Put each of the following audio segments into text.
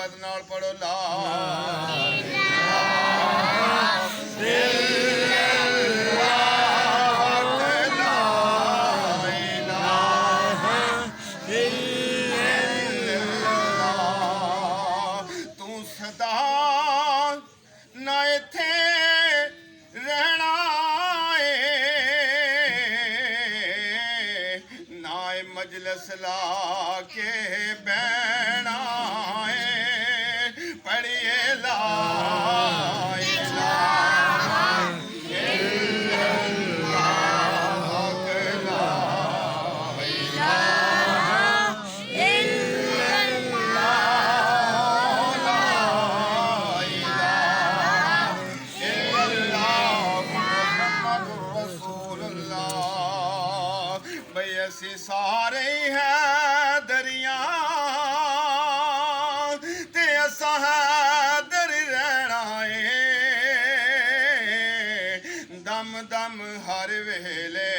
मोहब्बत नाल पढ़ो ला तू सदा ना इत्थे रहना ना मजलिस ला के बहना पढ़िए ला ਅਸੀਂ ਸਾਰੇ ਹੈ ਦਰਿਆ ਤੇ ਅਸਾਂ ਹੈਦਰ ਰਹਿਣਾ ਏ ਦਮ ਦਮ ਹਰ ਵੇਲੇ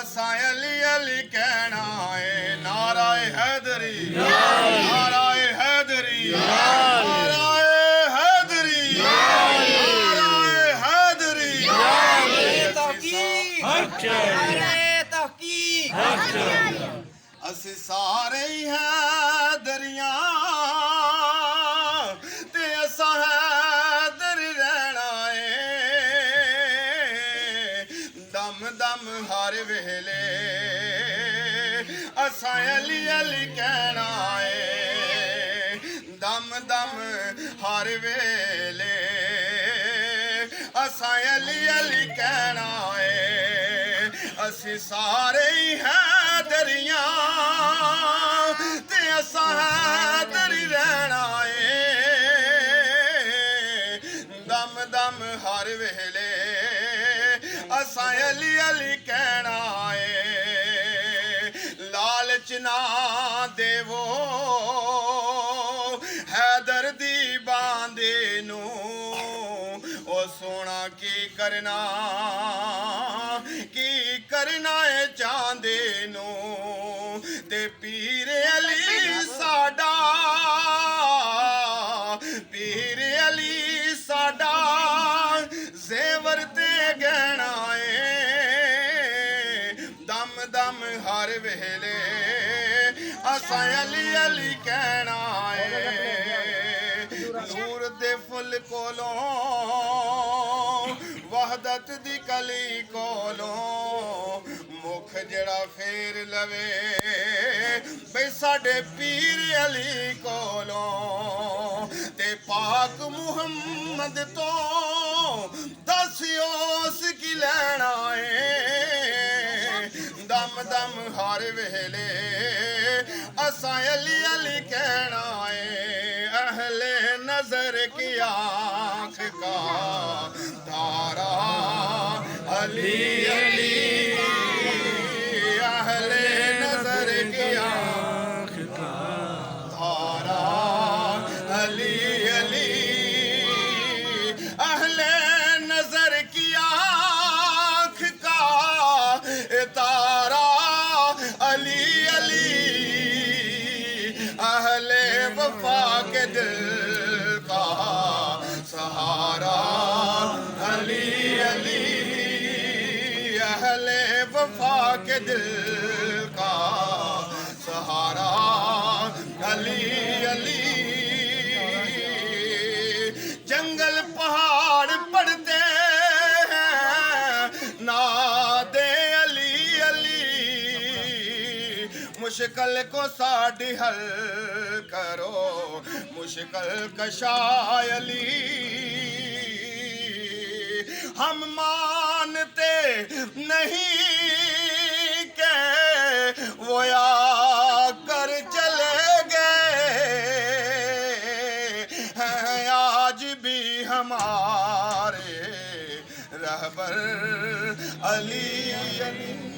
ਅਸਾਂ ਅਲੀ ਅਲੀ ਕਹਿਣਾ ਏ ਨਾਰਾਏ ਹੈਦਰੀ ਨਾਰਾਏ ਹੈਦਰੀ ਨਾਰਾਏ ਹੈਦਰੀ ਨਾਰਾਏ ਹੈਦਰੀ ਅਸੀਂ ਸਾਰੇ ਹੀ ਹੈ ਦਰਿਆ ਤੇ ਅਸਾਂ ਹੈਦਰ ਰਹਿਣਾ ਏ ਦਮ ਦਮ ਹਰ ਵੇਲੇ ਅਸਾਂ ਅਲੀ ਅਲੀ ਕਹਿਣਾ ਏ ਦਮ ਦਮ ਹਰ ਵੇਲੇ ਅਸਾਂ ਅਲੀ ਅਲੀ ਕਹਿਣਾ ਏ ਅਸੀਂ ਸਾਰੇ ਹੀ ਹੈ ਦਰਿਆ ਤੇ ਅਸਾਂ ਹੈਦਰ ਰਹਿਣਾ ਏ ਦਮ ਦਮ ਹਰ ਵੇਲੇ ਅਸਾਂ ਅਲੀ ਅਲੀ ਕਹਿਣਾ ਏ ਲਾਲਚ ਨਾ ਦੇਵੋ ਹੈਦਰ ਦੀ ਬਾਂਦੇ ਨੂੰ ਉਹ ਸੋਹਣਾ ਕੀ ਕਰਨਾ ਏ ਚਾਂਦੇ ਨੂੰ ਤੇ ਪੀਰ ਅਲੀ ਸਾਡਾ ਪੀਰ ਅਲੀ ਸਾਡਾ ਜ਼ੇਵਰ ਤੇ ਗਹਿਣਾ ਏ ਦਮ ਦਮ ਹਰ ਵੇਲੇ ਅਸਾਂ ਅਲੀ ਅਲੀ ਕਹਿਣਾ ਏ ਨੂਰ ਦੇ ਫੁੱਲ ਕੋਲੋਂ ਵਹਦਤ ਦੀ ਕਲੀ ਕੋਲੋਂ ਮੁਖ ਜਿਹੜਾ ਫੇਰ ਲਵੇ ਬਈ ਸਾਡੇ ਪੀਰ ਅਲੀ ਕੋਲੋਂ ਤੇ ਪਾਕ ਮੁਹੰਮਦ ਤੋਂ ਦੱਸਿਓਸ ਕੀ ਲੈਣਾ ਏ ਦਮ ਦਮ ਹਰ ਵੇਲੇ ਅਸਾਂ ਅਲੀ ਅਲੀ ਕਹਿਣਾ ਏ ਅਹਲੇ ਨਜ਼ਰ ਕੀ ਆਂਖ ਕਾ ਤਾਰਾ ਅਲੀ ਅਲੀ अहले नजर की आँख का तारा अली अली अहले नजर की आँख का तारा अली अली अहले वफा के दिल का सहारा अली अली अहले वफा के दिल का सहारा अली अली जंगल पहाड़ पड़ते हैं नादे अली अली मुश्किल को साड़ी हल करो मुश्किल कशाय अली हम मानते नहीं के वो आकर चले गए हैं आज भी हमारे रहबर अली अली